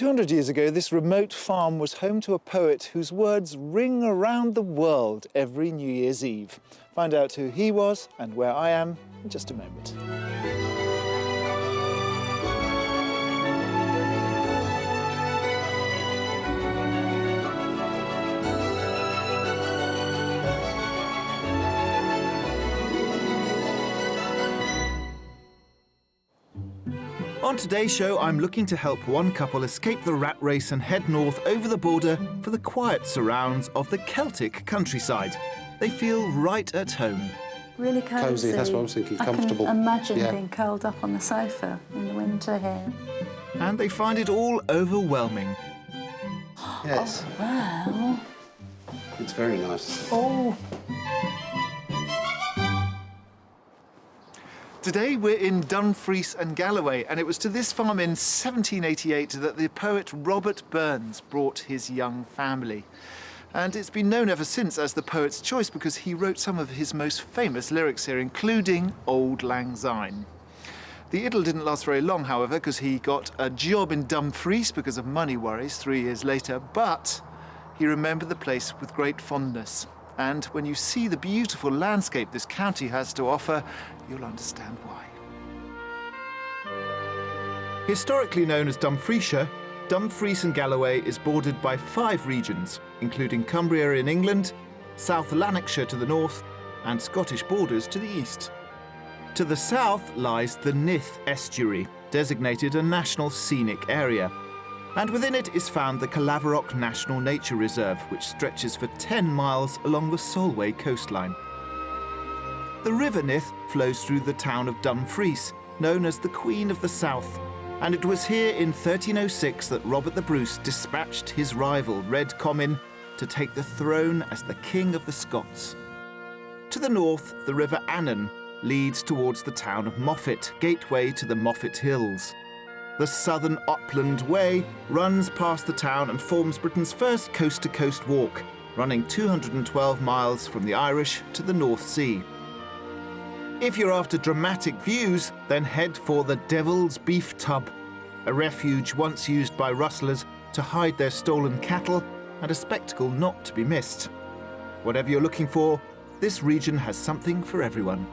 200 years ago, this remote farm was home to a poet whose words ring around the world every New Year's Eve. Find out who he was and where I am in just a moment. On today's show, I'm looking to help one couple escape the rat race and head north over the border for the quiet surrounds of the Celtic countryside. They feel right at home. Really cosy. Cosy, that's what I was thinking, comfortable. I can imagine being curled up on the sofa in the winter here. And they find it all overwhelming. Yes. Oh, wow. It's very nice. Oh. Today we're in Dumfries and Galloway, and it was to this farm in 1788 that the poet Robert Burns brought his young family. And it's been known ever since as the poet's choice because he wrote some of his most famous lyrics here, including Auld Lang Syne. The idyll didn't last very long, however, because he got a job in Dumfries because of money worries 3 years later, but he remembered the place with great fondness. And when you see the beautiful landscape this county has to offer, you'll understand why. Historically known as Dumfriesshire, Dumfries and Galloway is bordered by 5 regions, including Cumbria in England, South Lanarkshire to the north, and Scottish borders to the east. To the south lies the Nith estuary, designated a National Scenic Area. And within it is found the Calaverock National Nature Reserve, which stretches for 10 miles along the Solway coastline. The River Nith flows through the town of Dumfries, known as the Queen of the South, and it was here in 1306 that Robert the Bruce dispatched his rival, Red Comyn, to take the throne as the King of the Scots. To the north, the River Annan leads towards the town of Moffat, gateway to the Moffat Hills. The Southern Upland Way runs past the town and forms Britain's first coast-to-coast walk, running 212 miles from the Irish to the North Sea. If you're after dramatic views, then head for the Devil's Beef Tub, a refuge once used by rustlers to hide their stolen cattle and a spectacle not to be missed. Whatever you're looking for, this region has something for everyone.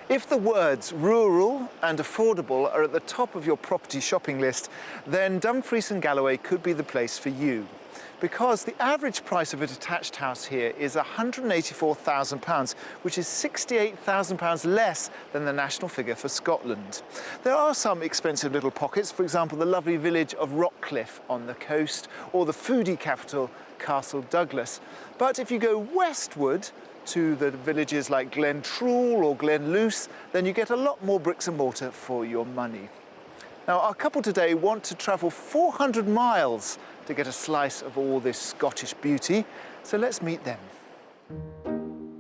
If the words rural and affordable are at the top of your property shopping list, then Dumfries and Galloway could be the place for you. Because the average price of a detached house here is £184,000, which is £68,000 less than the national figure for Scotland. There are some expensive little pockets, for example, the lovely village of Buccleuch on the coast, or the foodie capital, Castle Douglas. But if you go westward, to the villages like Glentrool or Glenluce, then you get a lot more bricks and mortar for your money. Now, our couple today want to travel 400 miles to get a slice of all this Scottish beauty, so let's meet them.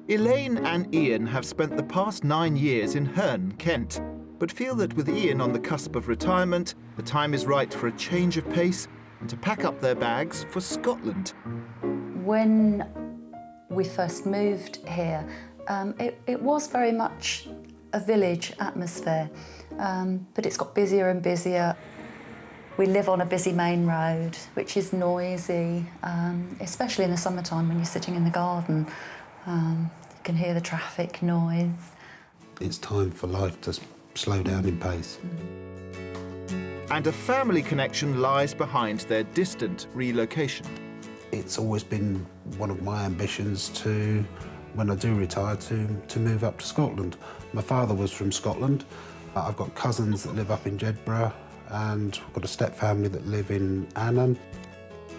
Elaine and Ian have spent the past 9 years in Herne, Kent, but feel that with Ian on the cusp of retirement, the time is right for a change of pace and to pack up their bags for Scotland. When we first moved here, it was very much a village atmosphere, but it's got busier and busier. We live on a busy main road, which is noisy, especially in the summertime when you're sitting in the garden. You can hear the traffic noise. It's time for life to slow down in pace. And a family connection lies behind their distant relocation. It's always been one of my ambitions to, when I do retire, to move up to Scotland. My father was from Scotland. I've got cousins that live up in Jedburgh, and I've got a step-family that live in Annan.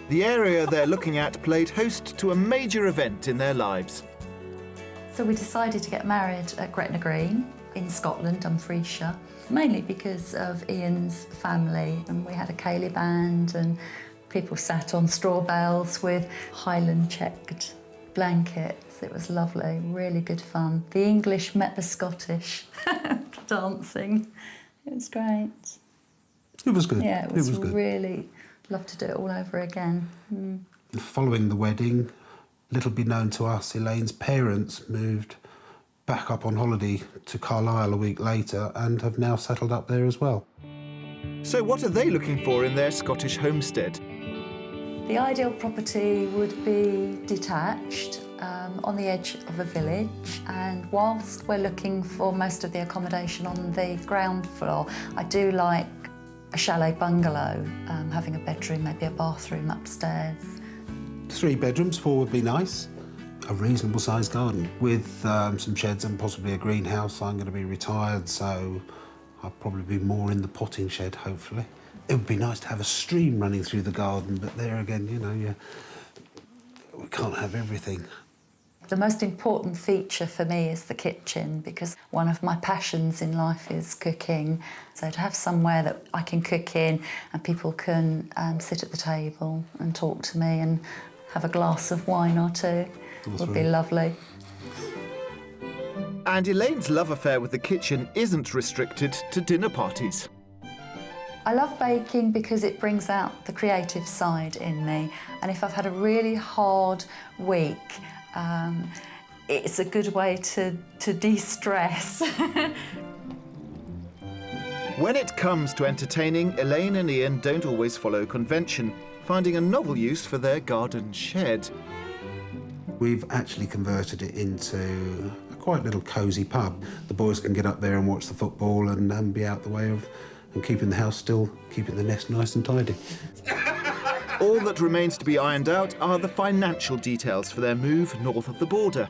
The area they're looking at played host to a major event in their lives. So we decided to get married at Gretna Green in Scotland, Dumfriesshire, mainly because of Ian's family, and we had a ceilidh band and people sat on straw bales with Highland checked blankets. It was lovely, really good fun. The English met the Scottish dancing. It was great. It was good. Yeah, it was good. Really, love to do it all over again. Following the wedding, little be known to us, Elaine's parents moved back up on holiday to Carlisle a week later and have now settled up there as well. So what are they looking for in their Scottish homestead? The ideal property would be detached on the edge of a village, and whilst we're looking for most of the accommodation on the ground floor, I do like a chalet bungalow, having a bedroom, maybe a bathroom upstairs. 3 bedrooms, 4 would be nice. A reasonable sized garden with some sheds and possibly a greenhouse. I'm going to be retired, so I'll probably be more in the potting shed, hopefully. It would be nice to have a stream running through the garden, but there again, you know, we can't have everything. The most important feature for me is the kitchen, because one of my passions in life is cooking. So to have somewhere that I can cook in and people can sit at the table and talk to me and have a glass of wine or two would be lovely. And Elaine's love affair with the kitchen isn't restricted to dinner parties. I love baking because it brings out the creative side in me, and if I've had a really hard week, it's a good way to de-stress. When it comes to entertaining, Elaine and Ian don't always follow convention, finding a novel use for their garden shed. We've actually converted it into a quite little cosy pub. The boys can get up there and watch the football and be out the way of and keeping the house still, keeping the nest nice and tidy. All that remains to be ironed out are the financial details for their move north of the border.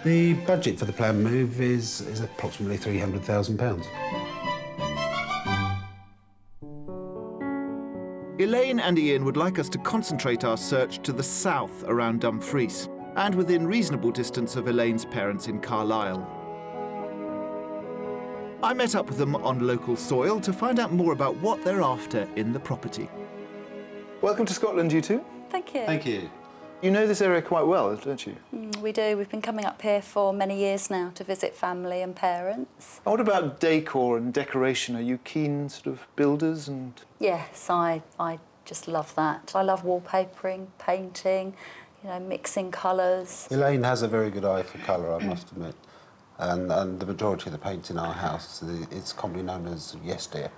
The budget for the planned move is approximately £300,000. Elaine and Ian would like us to concentrate our search to the south around Dumfries and within reasonable distance of Elaine's parents in Carlisle. I met up with them on local soil to find out more about what they're after in the property. Welcome to Scotland, you two. Thank you. Thank you. You know this area quite well, don't you? We do. We've been coming up here for many years now to visit family and parents. What about decor and decoration? Are you keen sort of builders and...? Yes, I just love that. I love wallpapering, painting, you know, mixing colours. Elaine has a very good eye for colour, I must admit. And the majority of the paint in our house, it's commonly known as Yes Dear.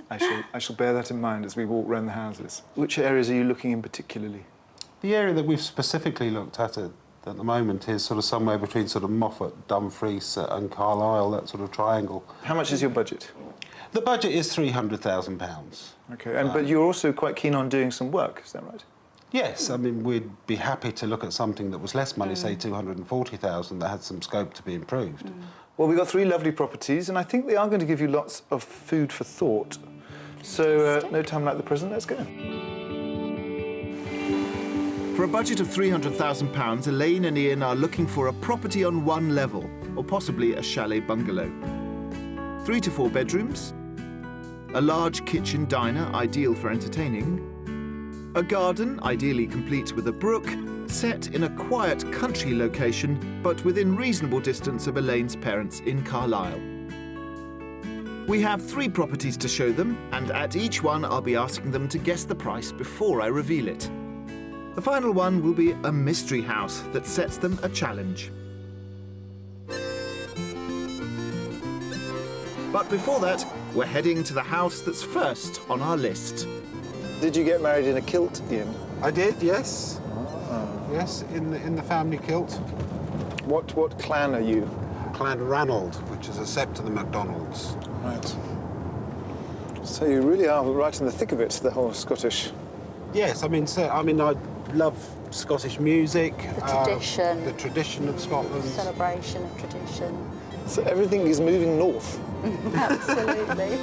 I shall bear that in mind as we walk round the houses. Which areas are you looking in particularly? The area that we've specifically looked at the moment is sort of somewhere between sort of Moffat, Dumfries and Carlisle, that sort of triangle. How much is your budget? The budget is £300,000. OK, but you're also quite keen on doing some work, is that right? Yes, I mean, we'd be happy to look at something that was less money, say £240,000, that had some scope to be improved. Well, we've got 3 lovely properties, and I think they are going to give you lots of food for thought. So, no time like the present, let's go. For a budget of £300,000, Elaine and Ian are looking for a property on one level, or possibly a chalet bungalow. 3 to 4 bedrooms, a large kitchen diner ideal for entertaining, a garden ideally complete with a brook, set in a quiet country location, but within reasonable distance of Elaine's parents in Carlisle. We have 3 properties to show them, and at each one I'll be asking them to guess the price before I reveal it. The final one will be a mystery house that sets them a challenge. But before that, we're heading to the house that's first on our list. Did you get married in a kilt, Ian? I did, yes. Yes, in the family kilt. What clan are you? Clan Ranald, which is a sept of the MacDonalds. Right. So you really are right in the thick of it, the whole Scottish. Yes, I mean, I love Scottish music. Tradition. The tradition of Scotland. Celebration of tradition. So everything is moving north. Absolutely.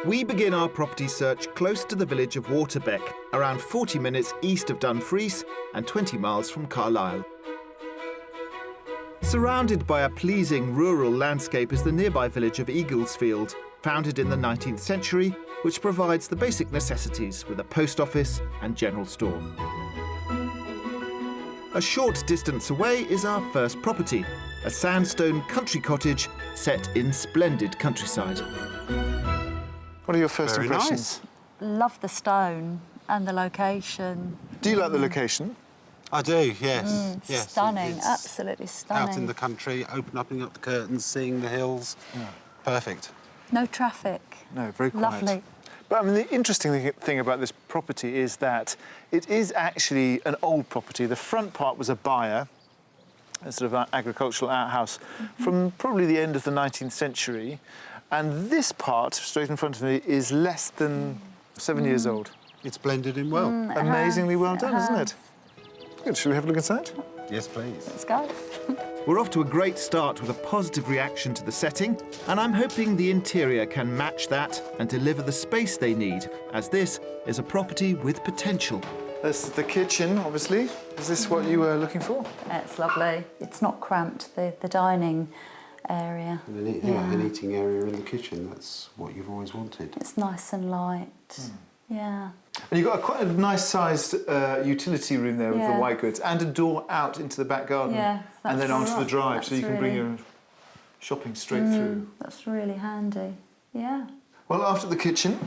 We begin our property search close to the village of Waterbeck, around 40 minutes east of Dumfries and 20 miles from Carlisle. Surrounded by a pleasing rural landscape is the nearby village of Eaglesfield, founded in the 19th century, which provides the basic necessities with a post office and general store. A short distance away is our first property, a sandstone country cottage set in splendid countryside. What are your first Very impressions? nice. Love the stone and the location. Do you like the location? I do, yes. Yes, Stunning, it's absolutely stunning. Out in the country, opening up the curtains, seeing the hills. Yeah. Perfect. No traffic. No, very quiet. Lovely. But I mean, the interesting thing about this property is that it is actually an old property. The front part was a byre, a sort of agricultural outhouse, from probably the end of the 19th century. And this part, straight in front of me, is less than 7 years old. It's blended in well. Amazingly well done, isn't it? Good. Should we have a look inside? Yes, please. Let's go. We're off to a great start with a positive reaction to the setting, and I'm hoping the interior can match that and deliver the space they need, as this is a property with potential. That's the kitchen, obviously. Is this what you were looking for? It's lovely. It's not cramped, the dining area. And an eating area in the kitchen, that's what you've always wanted. It's nice and light. Yeah. And you've got quite a nice-sized utility room there with the white goods and a door out into the back garden and then onto the drive, so you can bring your shopping straight through. That's really handy, yeah. Well, after the kitchen,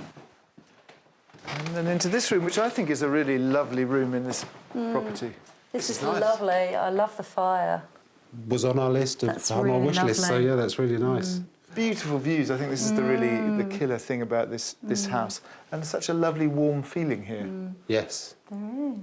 and then into this room, which I think is a really lovely room in this property. This is nice. lovely. I love the fire. Was on our list, on our wish list, so yeah, that's really nice. Beautiful views. I think this is the killer thing about this house, and such a lovely warm feeling here. Yes. There is.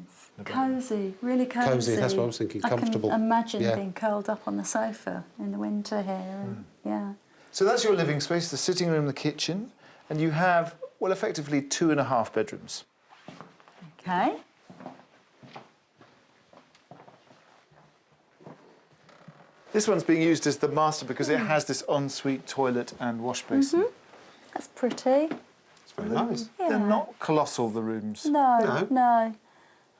Cosy, really cosy. Cosy, that's what I was thinking, comfortable. I can imagine being curled up on the sofa in the winter here. And, So that's your living space, the sitting room, the kitchen, and you have, well, effectively 2.5 bedrooms. Okay. This one's being used as the master because it has this ensuite toilet and wash basin. That's pretty. It's very nice. Yeah. They're not colossal, the rooms. No.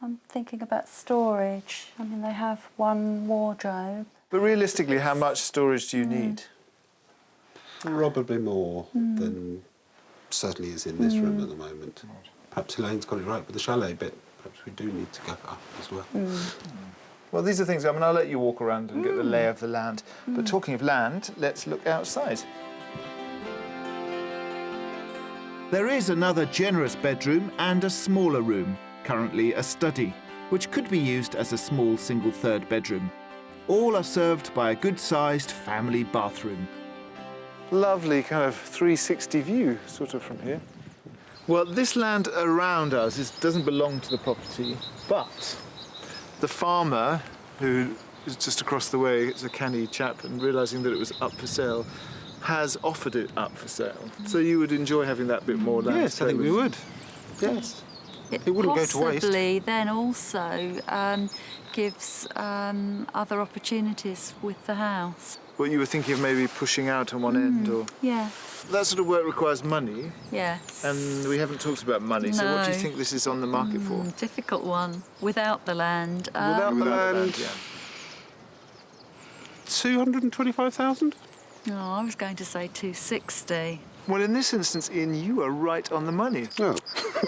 I'm thinking about storage. I mean, they have one wardrobe. But realistically, how much storage do you need? Probably more than certainly is in this room at the moment. Perhaps Elaine's got it right with the chalet bit. Perhaps we do need to go up as well. Well, these are things, I mean, I'll let you walk around and get the lay of the land. But talking of land, let's look outside. There is another generous bedroom and a smaller room, currently a study, which could be used as a small single third bedroom. All are served by a good-sized family bathroom. Lovely kind of 360 view, sort of, from here. Well, this land around us doesn't belong to the property, but the farmer, who is just across the way, is a canny chap, and realising that it was up for sale, has offered it up for sale. So you would enjoy having that bit more land. Yes, I think we would. Yes. It wouldn't go to waste. Possibly then also gives other opportunities with the house. Well, you were thinking of maybe pushing out on one end, or... Yeah. That sort of work requires money, Yes. and we haven't talked about money, so what do you No. think this is on the market for? Difficult one. Without the land. Without the land, yeah. 225,000? No, I was going to say 260. Well, in this instance, Ian, you are right on the money. Oh.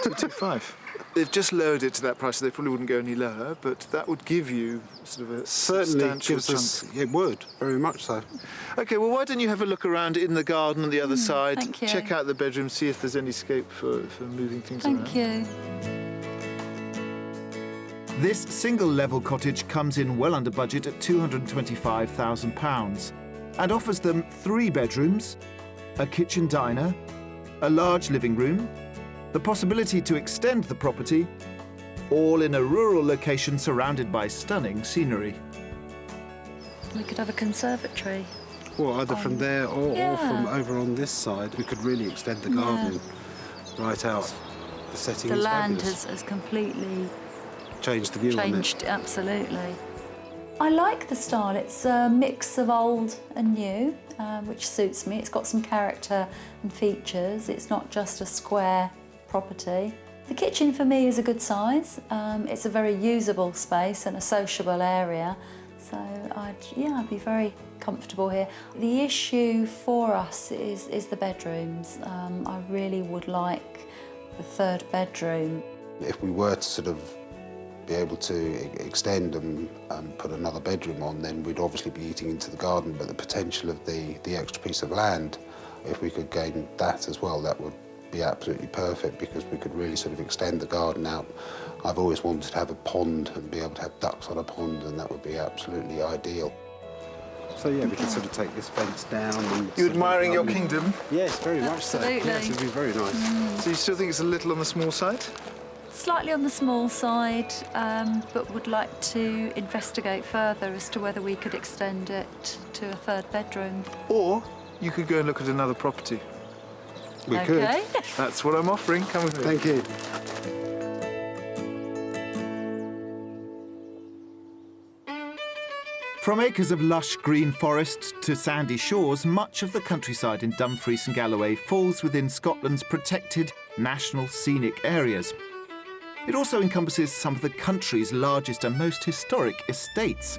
225. They've just lowered it to that price, so they probably wouldn't go any lower, but that would give you sort of a Certainly substantial gives chunk. us, it would, very much so. OK, well, why don't you have a look around in the garden on the other side, thank you. check out the bedroom, see if there's any scope for moving things around. Thank you. This single-level cottage comes in well under budget at £225,000 and offers them 3 bedrooms, a kitchen diner, a large living room, the possibility to extend the property, all in a rural location surrounded by stunning scenery. We could have a conservatory. Well, either from there or Yeah. from over on this side. We could really extend the garden right out. The setting The is land fabulous. has completely Changed the view on it. changed, absolutely. I like the style. It's a mix of old and new, which suits me. It's got some character and features. It's not just a square property. The kitchen for me is a good size. It's a very usable space and a sociable area. So I'd be very comfortable here. The issue for us is the bedrooms. I really would like the 3rd bedroom. If we were to sort of be able to extend and put another bedroom on, then we'd obviously be eating into the garden, but the potential of the extra piece of land, if we could gain that as well, that would be absolutely perfect because we could really sort of extend the garden out. I've always wanted to have a pond and be able to have ducks on a pond, and that would be absolutely ideal. So yeah, we could sort of take this fence down. And You admiring your kingdom? Yes, very much so. Absolutely. Yes, it'd be very nice. So you still think it's a little on the small side? Slightly on the small side, but would like to investigate further as to whether we could extend it to a third bedroom. Or you could go and look at another property. We Okay. could. That's what I'm offering. Come with me. Thank you. From acres of lush green forests to sandy shores, much of the countryside in Dumfries and Galloway falls within Scotland's protected national scenic areas. It also encompasses some of the country's largest and most historic estates.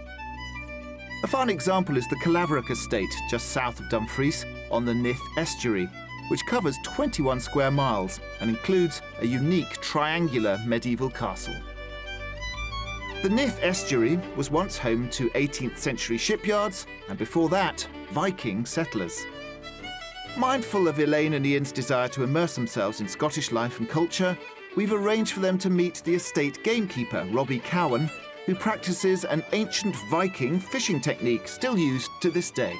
A fine example is the Buccleuch estate just south of Dumfries on the Nith estuary, which covers 21 square miles and includes a unique triangular medieval castle. The Nith estuary was once home to 18th century shipyards and before that, Viking settlers. Mindful of Elaine and Ian's desire to immerse themselves in Scottish life and culture, we've arranged for them to meet the estate gamekeeper, Robbie Cowan, who practices an ancient Viking fishing technique still used to this day.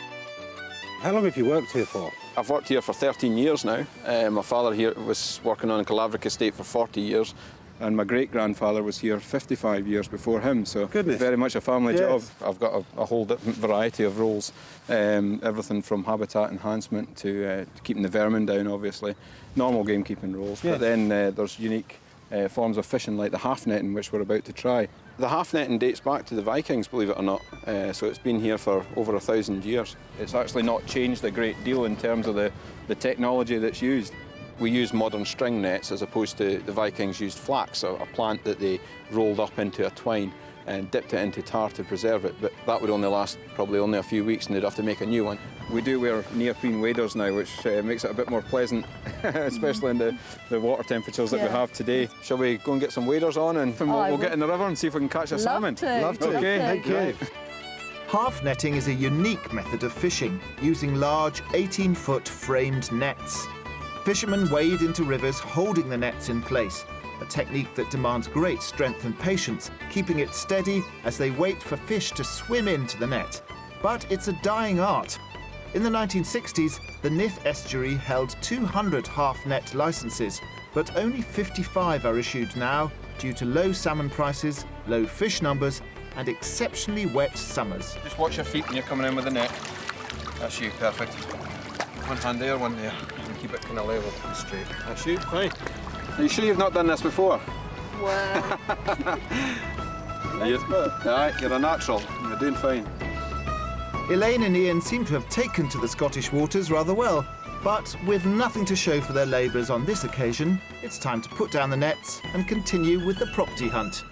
How long have you worked here for? I've worked here for 13 years now. My father here was working on a Buccleuch estate for 40 years. And my great-grandfather was here 55 years before him, so Goodness. very much a family Yes. job. I've got a whole different variety of roles, everything from habitat enhancement to keeping the vermin down, obviously, normal gamekeeping roles, Yes. but then there's unique forms of fishing like the half-netting, which we're about to try. The half-netting dates back to the Vikings, believe it or not, so it's been here for over 1,000 years. It's actually not changed a great deal in terms of the technology that's used. We use modern string nets as opposed to the Vikings used flax, a plant that they rolled up into a twine and dipped it into tar to preserve it, but that would only last probably only a few weeks and they'd have to make a new one. We do wear neoprene waders now, which makes it a bit more pleasant, especially in the water temperatures that we have today. Shall we go and get some waders on and we'll get in the river and see if we can catch a salmon? Love to. Okay, Thank you. Half netting is a unique method of fishing, using large 18-foot framed nets. Fishermen wade into rivers holding the nets in place, a technique that demands great strength and patience, keeping it steady as they wait for fish to swim into the net. But it's a dying art. In the 1960s, the Nith estuary held 200 half-net licenses, but only 55 are issued now due to low salmon prices, low fish numbers, and exceptionally wet summers. Just watch your feet when you're coming in with the net. That's you, perfect. One hand there, one there. You can keep it kind of level and straight. That's you, fine. Are you sure you've not done this before? Well, You're a natural. You're doing fine. Elaine and Ian seem to have taken to the Scottish waters rather well, but with nothing to show for their labours on this occasion, it's time to put down the nets and continue with the property hunt.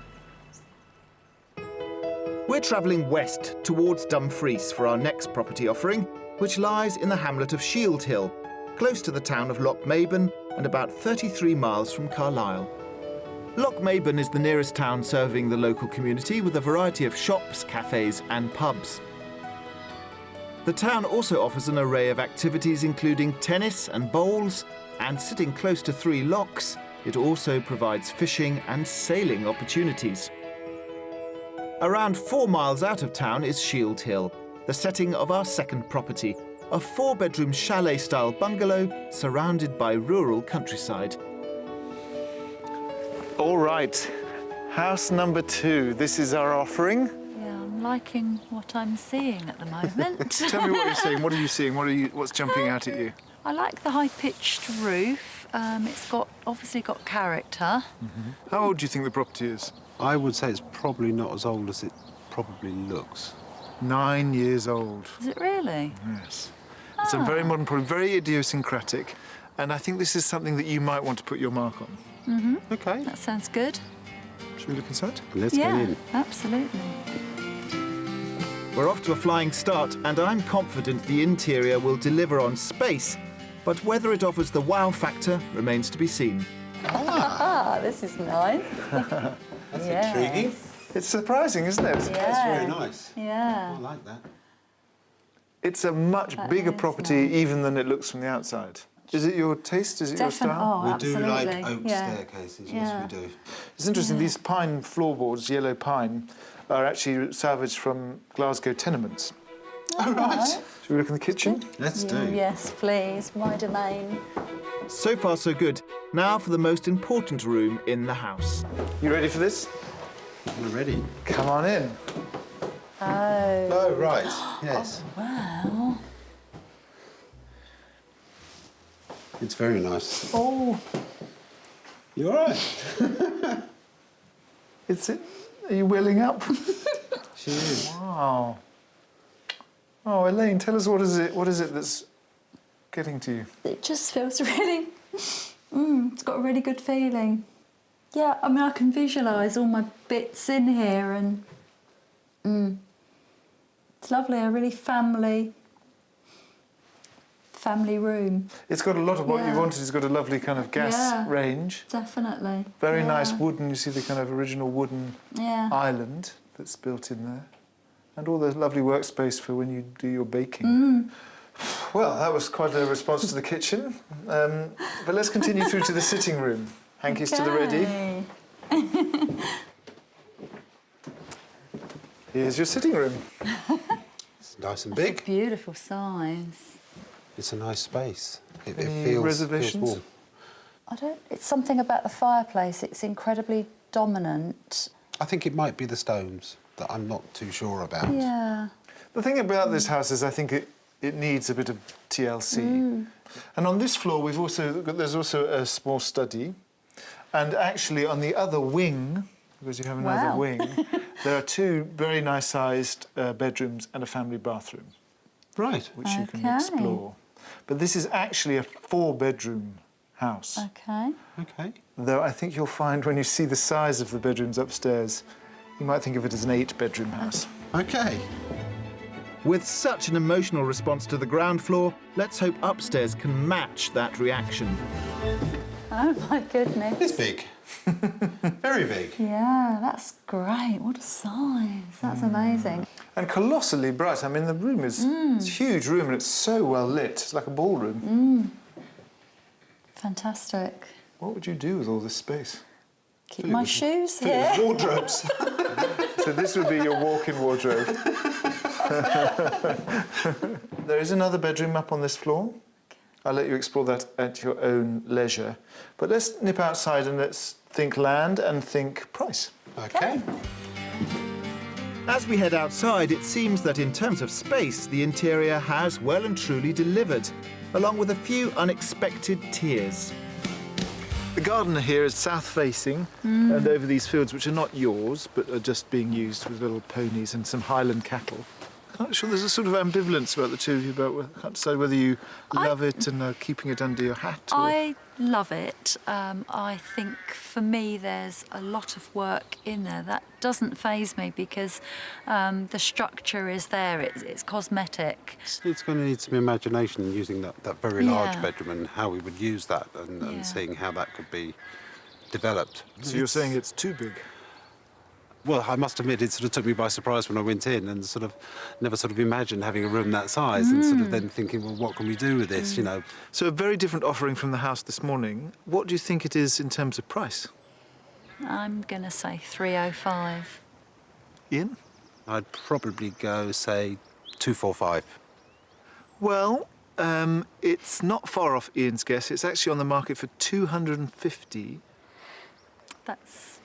We're travelling west towards Dumfries for our next property offering, which lies in the hamlet of Shield Hill, close to the town of Lochmaben and about 33 miles from Carlisle. Lochmaben is the nearest town serving the local community with a variety of shops, cafes and pubs. The town also offers an array of activities including tennis and bowls, and sitting close to 3 lochs, it also provides fishing and sailing opportunities. Around 4 miles out of town is Shield Hill, the setting of our second property, a 4-bedroom chalet-style bungalow surrounded by rural countryside. All right, house number 2. This is our offering. yeah, I'm liking what I'm seeing at the moment. Tell me what you're seeing. What are you seeing? What's jumping out at you? I like the high-pitched roof. It's obviously got character. How old do you think the property is? I would say it's probably not as old as it probably looks. 9 years old. Is it really? Yes. It's a very modern property, very idiosyncratic, and I think this is something that you might want to put your mark on. Okay. That sounds good. Should we look inside? Let's get in. Absolutely. We're off to a flying start, and I'm confident the interior will deliver on space, but whether it offers the wow factor remains to be seen. This is nice. That's Yes. intriguing. It's surprising, isn't it? Yeah. That's very nice. Yeah. I like that. It's a much That bigger is property nice. even than it looks from the outside. Is it your taste? Is it your style? Oh, We absolutely. do like oak yeah. staircases, Yeah. yes we do. It's interesting, these pine floorboards, yellow pine, are actually salvaged from Glasgow tenements. Oh, right. Should we look in the kitchen? Let's do. Yes, please. My domain. So far, so good. Now for the most important room in the house. You ready for this? We're ready. Come on in. Oh. Oh, right. Yes. Wow. It's very nice. Oh. You all right? Are you welling up? She is. Wow. Oh, Elaine, tell us what is it that's getting to you? It just feels really... it's got a really good feeling. Yeah, I mean, I can visualise all my bits in here and... It's lovely, a really family room. It's got a lot of what you Yeah. wanted. It's got a lovely kind of gas Yeah. range. Definitely. Very Yeah. nice wooden. You see the kind of original wooden Yeah. island that's built in there. And all the lovely workspace for when you do your baking. Well, that was quite a response to the kitchen. But let's continue through to the sitting room. Hanky's to the ready. Okay. Here's your sitting room. It's nice and It's a big. beautiful size. It's a nice space. It Any feels reservations? warm. It's something about the fireplace. It's incredibly dominant. I think it might be the stones that I'm not too sure about. Yeah. The thing about this house is I think it needs a bit of TLC. And on this floor, there's also a small study. And actually, on the other wing, because you have another Wow. wing, there are two very nice-sized bedrooms and a family bathroom, Right. which you can Okay. explore. But this is actually a 4-bedroom house. Okay. Okay. Though I think you'll find when you see the size of the bedrooms upstairs, you might think of it as an 8-bedroom house. Okay. With such an emotional response to the ground floor, let's hope upstairs can match that reaction. Oh my goodness. It's big. Very big. Yeah, that's great. What a size. That's amazing. And colossally bright. I mean, the room is it's a huge room and it's so well lit. It's like a ballroom. Fantastic. What would you do with all this space? Keep my shoes Fill it with here. wardrobes. So this would be your walk-in wardrobe. There is another bedroom up on this floor. I'll let you explore that at your own leisure. But let's nip outside and let's think land and think price. Okay. As we head outside, it seems that in terms of space, the interior has well and truly delivered, along with a few unexpected tears. The garden here is south-facing and over these fields, which are not yours, but are just being used with little ponies and some Highland cattle. I'm not sure, there's a sort of ambivalence about the two of you, but I can't decide whether you love it and are keeping it under your hat. Or... I love it. I think for me there's a lot of work in there. That doesn't faze me because the structure is there, it's cosmetic. It's going to need some imagination in using that very large Yeah. bedroom and how we would use that and Yeah. seeing how that could be developed. So you're saying it's too big? Well, I must admit, it sort of took me by surprise when I went in and sort of never sort of imagined having a room that size and sort of then thinking, well, what can we do with this, you know? So a very different offering from the house this morning. What do you think it is in terms of price? I'm going to say 305. Ian? I'd probably go, say, 245. Well, it's not far off Ian's guess. It's actually on the market for 250. That's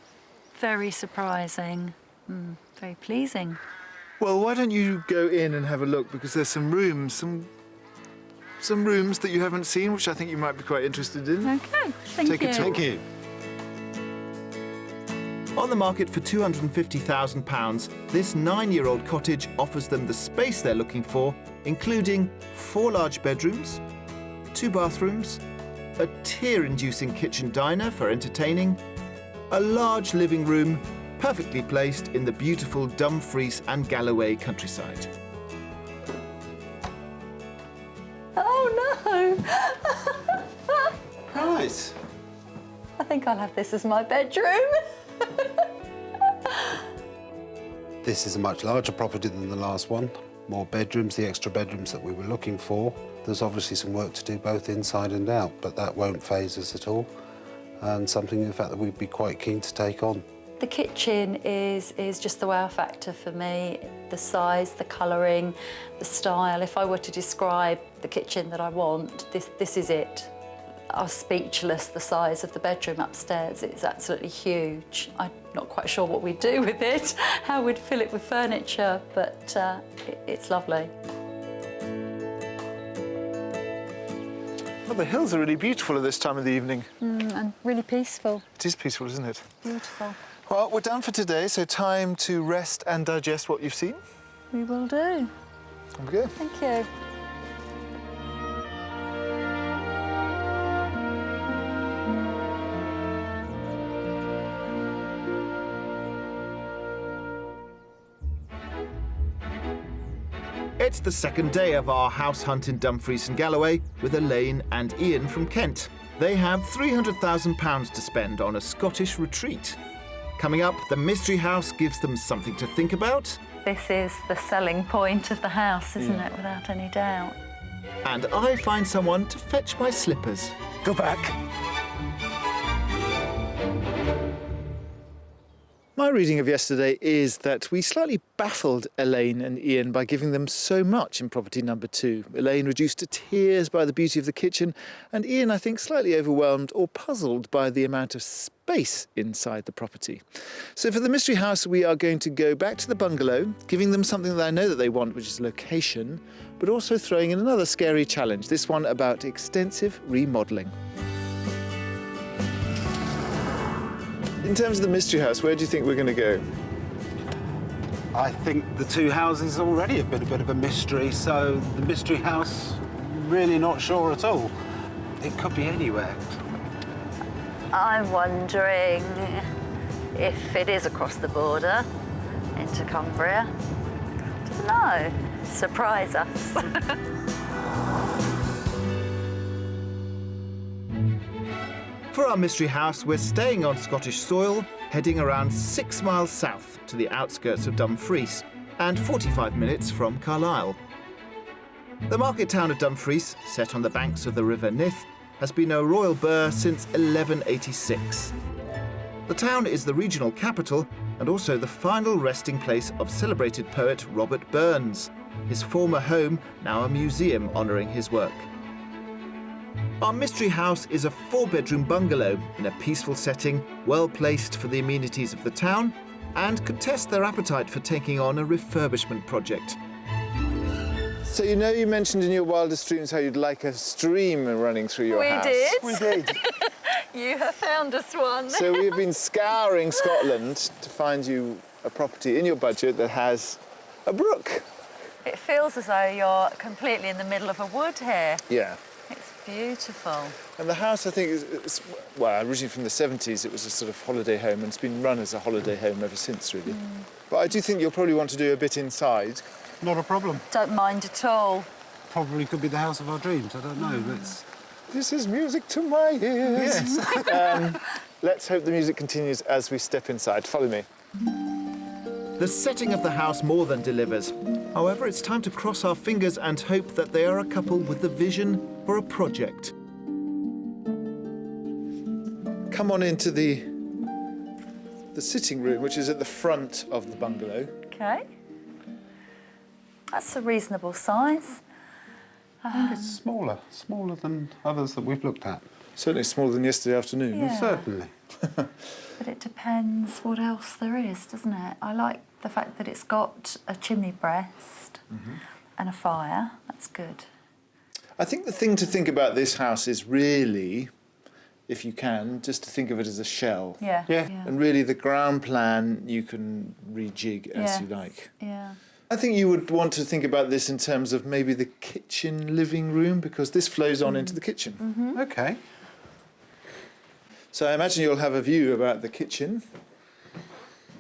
very surprising. Very pleasing. Well, why don't you go in and have a look, because there's some rooms, some rooms that you haven't seen, which I think you might be quite interested in. Okay, thank Take you. a tour. Thank you. On the market for £250,000, this 9-year-old cottage offers them the space they're looking for, including 4 large bedrooms, 2 bathrooms, a tear-inducing kitchen diner for entertaining, a large living room perfectly placed in the beautiful Dumfries and Galloway countryside. Oh no! Right. I think I'll have this as my bedroom. This is a much larger property than the last one. more bedrooms, the extra bedrooms that we were looking for. There's obviously some work to do both inside and out, but that won't faze us at all, and something, in fact, that we'd be quite keen to take on. The kitchen is just the wow factor for me. The size, the colouring, the style. If I were to describe the kitchen that I want, this is it. I was speechless, the size of the bedroom upstairs. It's absolutely huge. I'm not quite sure what we'd do with it, how we'd fill it with furniture, but it's lovely. Well, the hills are really beautiful at this time of the evening. And really peaceful. It is peaceful, isn't it? Beautiful. Well, we're done for today, so time to rest and digest what you've seen. We will do. Okay. Thank you. It's the second day of our house hunt in Dumfries and Galloway with Elaine and Ian from Kent. They have £300,000 to spend on a Scottish retreat. Coming up, the mystery house gives them something to think about. This is the selling point of the house, isn't it, without any doubt? And I find someone to fetch my slippers. Go back. My reading of yesterday is that we slightly baffled Elaine and Ian by giving them so much in property number 2. Elaine reduced to tears by the beauty of the kitchen, and Ian, I think, slightly overwhelmed or puzzled by the amount of space inside the property. So for the mystery house, we are going to go back to the bungalow, giving them something that I know that they want, which is location, but also throwing in another scary challenge, this one about extensive remodelling. In terms of the mystery house, where do you think we're going to go? I think the two houses already have been a bit of a mystery, so the mystery house, really not sure at all. It could be anywhere. I'm wondering if it is across the border into Cumbria. I don't know. Surprise us. For our mystery house, we're staying on Scottish soil, heading around 6 miles south to the outskirts of Dumfries and 45 minutes from Carlisle. The market town of Dumfries, set on the banks of the River Nith, has been a royal burgh since 1186. The town is the regional capital and also the final resting place of celebrated poet Robert Burns, his former home now a museum honouring his work. Our mystery house is a 4-bedroom bungalow in a peaceful setting, well placed for the amenities of the town, and could test their appetite for taking on a refurbishment project. So you know you mentioned in your wildest dreams how you'd like a stream running through your house. We did. You have found us one. So we've been scouring Scotland to find you a property in your budget that has a brook. It feels as though you're completely in the middle of a wood here. Yeah. It's beautiful. And the house, I think, is well, originally from the 70s, it was a sort of holiday home, and it's been run as a holiday home ever since, really. But I do think you'll probably want to do a bit inside. Not a problem. Don't mind at all. Probably could be the house of our dreams, I don't know. This is music to my ears. Yes. Let's hope the music continues as we step inside. Follow me. The setting of the house more than delivers. However, it's time to cross our fingers and hope that they are a couple with the vision for a project. Come on into the sitting room, which is at the front of the bungalow. Okay. That's a reasonable size. It's smaller than others that we've looked at. Certainly smaller than yesterday afternoon. Yeah. Certainly. But it depends what else there is, doesn't it? I like the fact that it's got a chimney breast and a fire. That's good. I think the thing to think about this house is really, if you can, just to think of it as a shell. Yeah. And really the ground plan you can rejig as Yes. you like. Yeah. I think you would want to think about this in terms of maybe the kitchen living room, because this flows on into the kitchen. OK. So I imagine you'll have a view about the kitchen.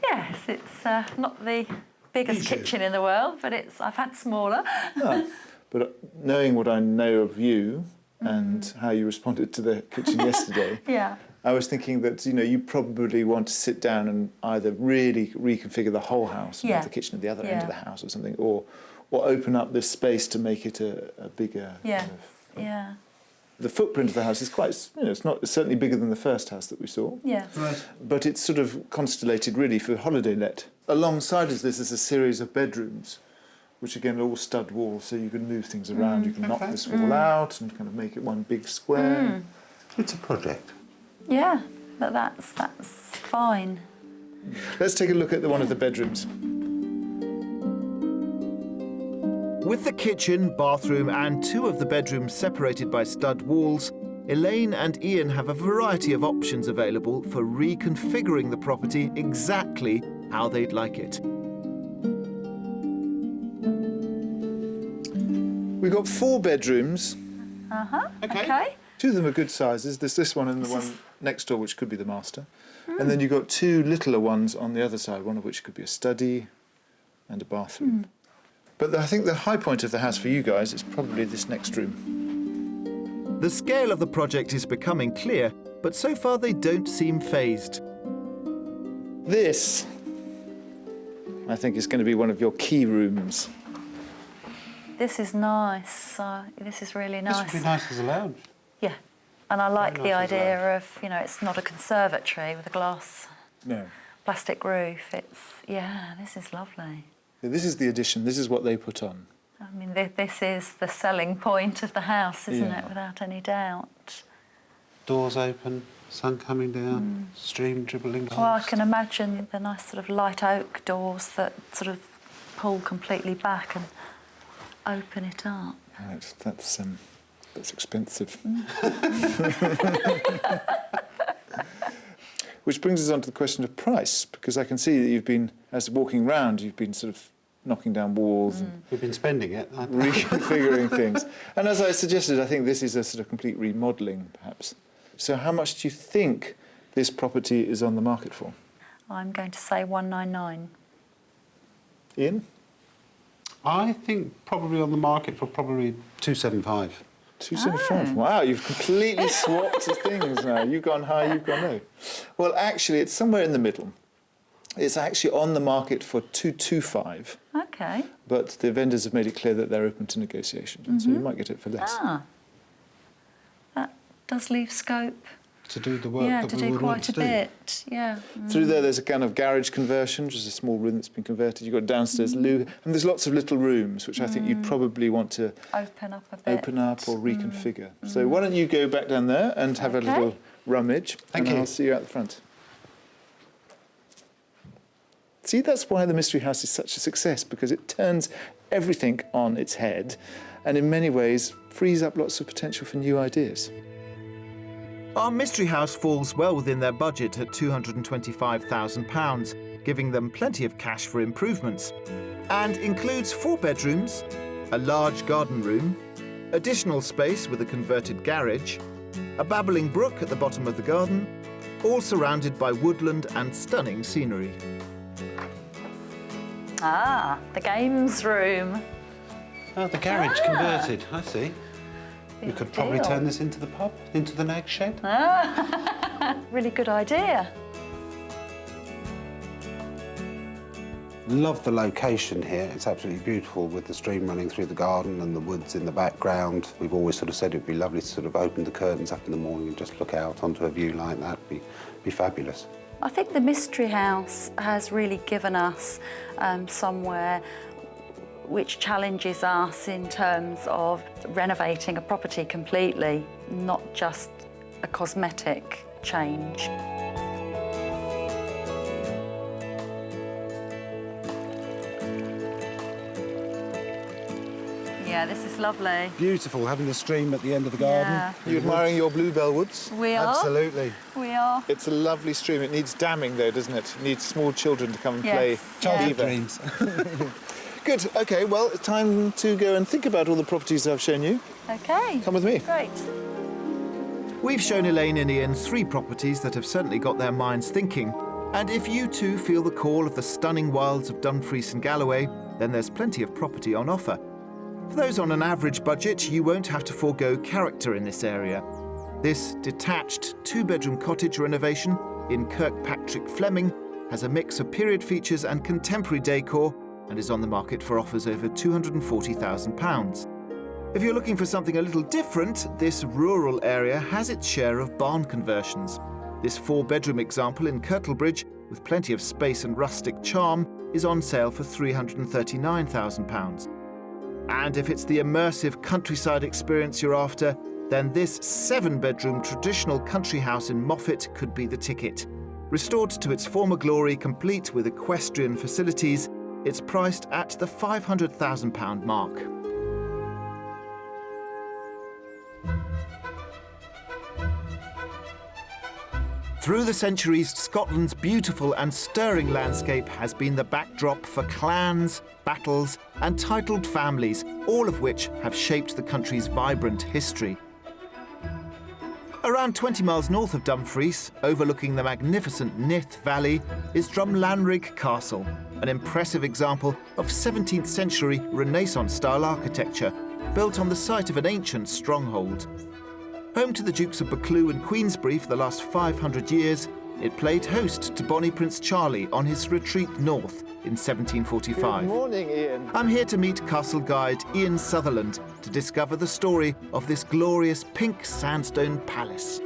Yes, it's not the biggest kitchen in the world, but I've had smaller. But knowing what I know of you and how you responded to the kitchen yesterday, Yeah. I was thinking that, you probably want to sit down and either really reconfigure the whole house and have the kitchen at the other end of the house or something, or or open up this space to make it a bigger... Yes, kind of- yeah. The footprint of the house is quite, it's certainly bigger than the first house that we saw. Yeah. But it's sort of constellated really for holiday let. Alongside of this is a series of bedrooms, which again are all stud walls, so you can move things around. You can knock this wall out and kind of make it one big square. It's a project. Yeah, but that's fine. Let's take a look at one of the bedrooms. With the kitchen, bathroom and 2 of the bedrooms separated by stud walls, Elaine and Ian have a variety of options available for reconfiguring the property exactly how they'd like it. We've got 4 bedrooms. Okay. 2 of them are good sizes. There's this one and the one next door, which could be the master. And then you've got 2 littler ones on the other side, one of which could be a study and a bathroom. But I think the high point of the house for you guys is probably this next room. The scale of the project is becoming clear, but so far they don't seem fazed. This, I think, is going to be one of your key rooms. This is nice. This is really This nice. would be nice as a lounge. Yeah. And I like the nice as idea of, it's not a conservatory with a glass No. plastic roof. This is lovely. This is the addition. This is what they put on. I mean, this is the selling point of the house, isn't Yeah. it? Without any doubt. Doors open, sun coming down, stream dribbling Well, I past. can imagine the nice sort of light oak doors that sort of pull completely back and open it up. Right, that's expensive. Which brings us on to the question of price, because I can see that you've been, as walking round, you've been sort of knocking down walls and We've been spending it. reconfiguring things. And as I suggested, I think this is a sort of complete remodelling, perhaps. So how much do you think this property is on the market for? I'm going to say 199. Ian? I think probably on the market for probably 275. 275. Wow, you've completely swapped the things now. You've gone high, you've gone low. Well, actually, it's somewhere in the middle. It's actually on the market for 225, Okay. but the vendors have made it clear that they're open to negotiations, and so you might get it for less. That does leave scope. To do the work Yeah, that to we do would want quite to a do. bit. Yeah. Through there's a kind of garage conversion, which is a small room that's been converted. You've got a downstairs loo, and there's lots of little rooms, which I think you'd probably want to Open up a bit. open up or reconfigure. So why don't you go back down there and have a Okay. little rummage, Thank and you. I'll see you out the front. See, that's why the Mystery House is such a success, because it turns everything on its head and in many ways frees up lots of potential for new ideas. Our mystery house falls well within their budget at £225,000, giving them plenty of cash for improvements, and includes 4 bedrooms, a large garden room, additional space with a converted garage, a babbling brook at the bottom of the garden, all surrounded by woodland and stunning scenery. The games room. Oh, the garage converted, I see. We Big could probably deal. turn this into the pub, into the nag shed. Really good idea. Love the location here. It's absolutely beautiful with the stream running through the garden and the woods in the background. We've always sort of said it'd be lovely to sort of open the curtains up in the morning and just look out onto a view like that. Be fabulous. I think the Mystery House has really given us somewhere which challenges us in terms of renovating a property completely, not just a cosmetic change. Yeah, this is lovely. Beautiful, having the stream at the end of the garden. Yeah. You admiring your bluebell woods? We are. Absolutely. We are. It's a lovely stream. It needs damming though, doesn't it? It needs small children to come and play. Yes. Childhood Yeah. dreams. Good, okay, well, it's time to go and think about all the properties I've shown you. Okay. Come with me. Great. We've shown Elaine and Ian 3 properties that have certainly got their minds thinking. And if you too feel the call of the stunning wilds of Dumfries and Galloway, then there's plenty of property on offer. For those on an average budget, you won't have to forego character in this area. This detached 2-bedroom cottage renovation in Kirkpatrick Fleming has a mix of period features and contemporary decor, and is on the market for offers over £240,000. If you're looking for something a little different, this rural area has its share of barn conversions. This 4-bedroom example in Kirtlebridge, with plenty of space and rustic charm, is on sale for £339,000. And if it's the immersive countryside experience you're after, then this 7-bedroom traditional country house in Moffat could be the ticket. Restored to its former glory, complete with equestrian facilities, it's priced at the £500,000 mark. Through the centuries, Scotland's beautiful and stirring landscape has been the backdrop for clans, battles, and titled families, all of which have shaped the country's vibrant history. Around 20 miles north of Dumfries, overlooking the magnificent Nith Valley, is Drumlanrig Castle, an impressive example of 17th century Renaissance-style architecture, built on the site of an ancient stronghold. Home to the Dukes of Buccleuch and Queensberry for the last 500 years, it played host to Bonnie Prince Charlie on his retreat north in 1745. Good morning, Ian. I'm here to meet castle guide Ian Sutherland to discover the story of this glorious pink sandstone palace.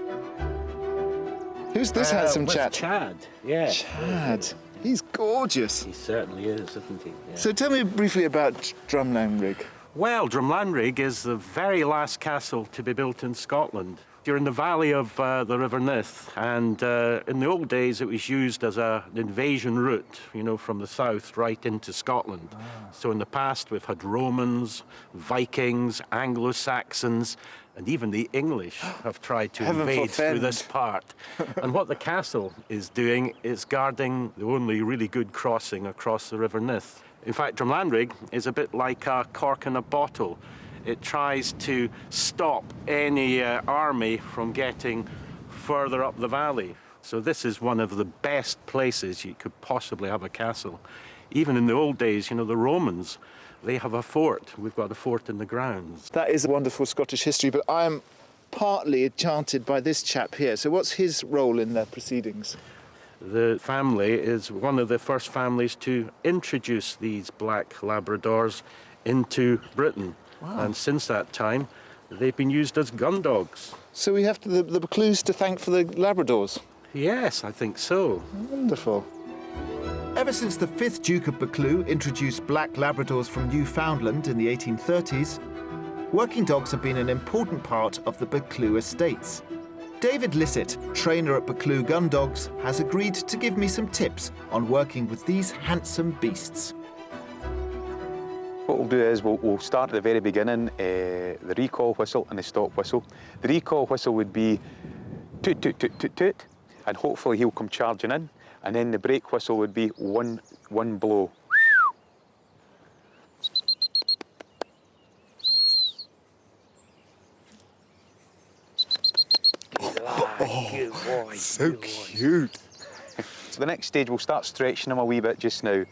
Who's this handsome with chap? Chad, yeah. Chad. He's gorgeous. He certainly is, isn't he? Yeah. So tell me briefly about Drumlanrig. Well, Drumlanrig is the very last castle to be built in Scotland. You're in the valley of the River Nith, and in the old days it was used as an invasion route, you know, from the south right into Scotland. So in the past we've had Romans, Vikings, Anglo-Saxons, and even the English have tried to Heaven invade forfend. through this part. And what the castle is doing is guarding the only really good crossing across the River Nith. In fact, Drumlanrig is a bit like a cork in a bottle. It tries to stop any army from getting further up the valley. So this is one of the best places you could possibly have a castle. Even in the old days, you know, the Romans, they have a fort. We've got a fort in the grounds. That is wonderful Scottish history, but I am partly enchanted by this chap here. So what's his role in the proceedings? The family is one of the first families to introduce these black Labradors into Britain. Wow. And since that time, they've been used as gun dogs. So we have the Buccleuchs to thank for the Labradors. Yes, I think so. Wonderful. Ever since the 5th Duke of Buccleuch introduced black Labradors from Newfoundland in the 1830s, working dogs have been an important part of the Buccleuch estates. David Lissett, trainer at Buccleuch Gun Dogs, has agreed to give me some tips on working with these handsome beasts. What we'll do is we'll start at the very beginning, the recall whistle and the stop whistle. The recall whistle would be toot, toot, toot, toot, toot, and hopefully he'll come charging in. And then the brake whistle would be one blow. Good boy. So cute. So the next stage, we'll start stretching him a wee bit just now.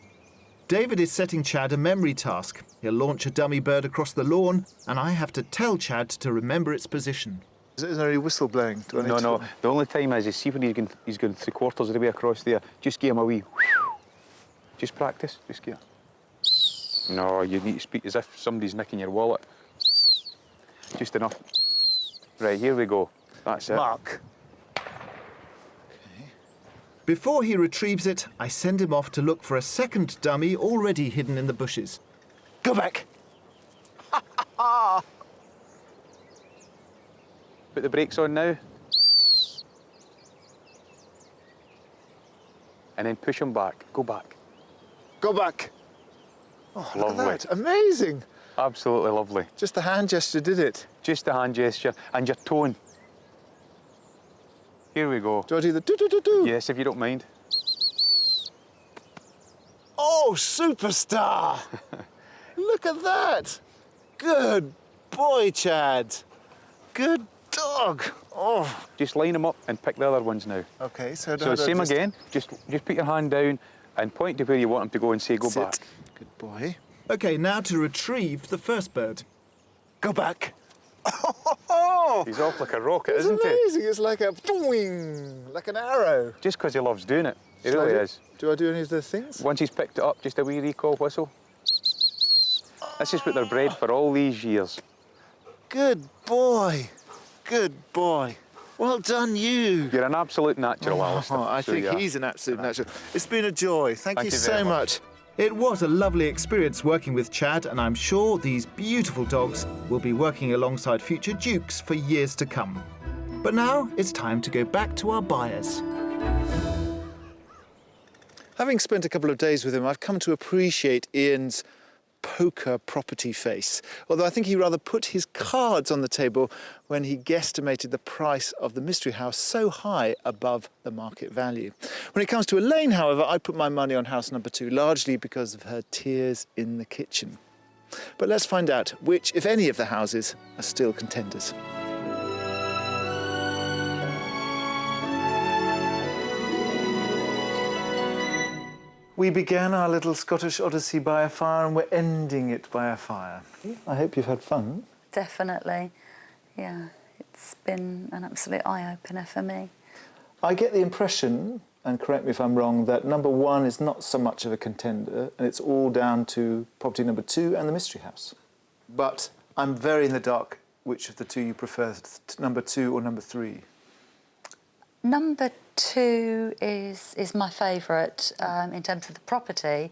David is setting Chad a memory task. He'll launch a dummy bird across the lawn, and I have to tell Chad to remember its position. Is there any whistle blowing? Do I need to- No. The only time is, you see when he's going 3/4 of the way across there, just give him a wee. Just practice. Just give. No, you need to speak as if somebody's nicking your wallet. Just enough. Right, here we go. That's it. Mark. Before he retrieves it, I send him off to look for a second dummy already hidden in the bushes. Go back. Put the brakes on now. And then push him back. Go back. Go back. Oh, look Lovely. at that. Amazing. Absolutely lovely. Just the hand gesture did it. Just a hand gesture and your tone. Here we go. Do I do the do-do-do-do? Yes, if you don't mind. Oh, superstar! Look at that. Good boy, Chad. Good dog. Oh. Just line them up and pick the other ones now. Okay, so So same again. Just put your hand down and point to where you want them to go and say go Sit. back. Good boy. OK, now to retrieve the first bird. Go back. Oh, He's off like a rocket, it's isn't he? amazing. It's like a boing, like an arrow. Just because he loves doing it. It really is. Do I do any of the things? Once he's picked it up, just a wee recall whistle. This is what they're bred for all these years. Good boy. Good boy. Well done, you. You're an absolute natural, Alistair. I So think you are. he's an absolute natural. It's been a joy. Thank you you so very much. It was a lovely experience working with Chad, and I'm sure these beautiful dogs will be working alongside future dukes for years to come. But now it's time to go back to our buyers. Having spent a couple of days with him, I've come to appreciate Ian's poker property face. Although I think he rather put his cards on the table when he guesstimated the price of the mystery house so high above the market value. When it comes to Elaine, however, I put my money on house number 2, largely because of her tears in the kitchen. But let's find out which, if any, of the houses are still contenders. We began our little Scottish odyssey by a fire, and we're ending it by a fire. I hope you've had fun. Definitely. Yeah, it's been an absolute eye-opener for me. I get the impression, and correct me if I'm wrong, that number 1 is not so much of a contender, and it's all down to property number 2 and the mystery house. But I'm very in the dark which of the two you prefer, number 2 or number 3. Number 2 is my favourite in terms of the property,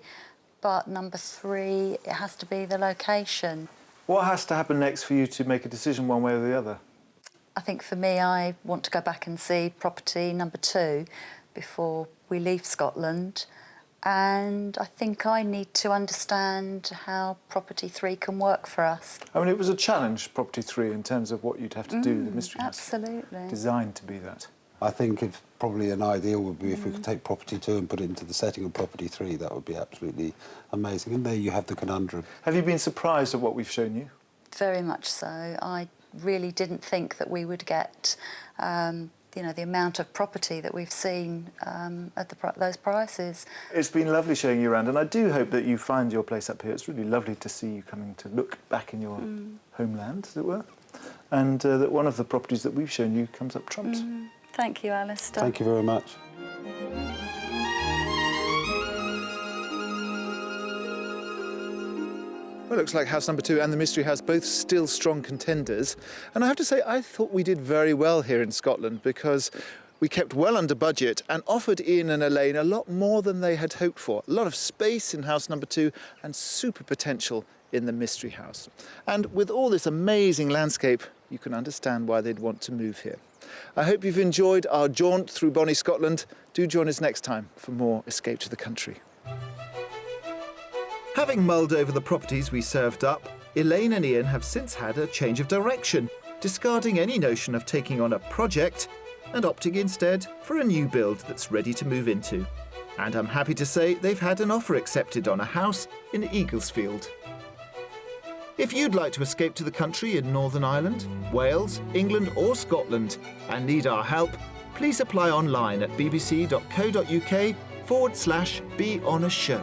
but number 3, it has to be the location. What has to happen next for you to make a decision one way or the other? I think for me, I want to go back and see property number 2 before we leave Scotland. And I think I need to understand how property 3 can work for us. I mean, it was a challenge, property 3, in terms of what you'd have to do. The mystery house Absolutely. designed to be that. I think if probably an ideal would be if we could take property 2 and put it into the setting of property 3. That would be absolutely amazing. And there you have the conundrum. Have you been surprised at what we've shown you? Very much so. I really didn't think that we would get, you know, the amount of property that we've seen at those prices. It's been lovely showing you around, and I do hope that you find your place up here. It's really lovely to see you coming to look back in your homeland, as it were, and that one of the properties that we've shown you comes up trumps. Thank you, Alistair. Thank you very much. Well, it looks like house number 2 and the mystery house both still strong contenders. And I have to say, I thought we did very well here in Scotland because we kept well under budget and offered Ian and Elaine a lot more than they had hoped for. A lot of space in house number 2 and super potential in the mystery house. And with all this amazing landscape, you can understand why they'd want to move here. I hope you've enjoyed our jaunt through bonnie Scotland. Do join us next time for more Escape to the Country. Having mulled over the properties we served up, Elaine and Ian have since had a change of direction, discarding any notion of taking on a project and opting instead for a new build that's ready to move into. And I'm happy to say they've had an offer accepted on a house in Eaglesfield. If you'd like to escape to the country in Northern Ireland, Wales, England or Scotland and need our help, please apply online at bbc.co.uk/beonashow.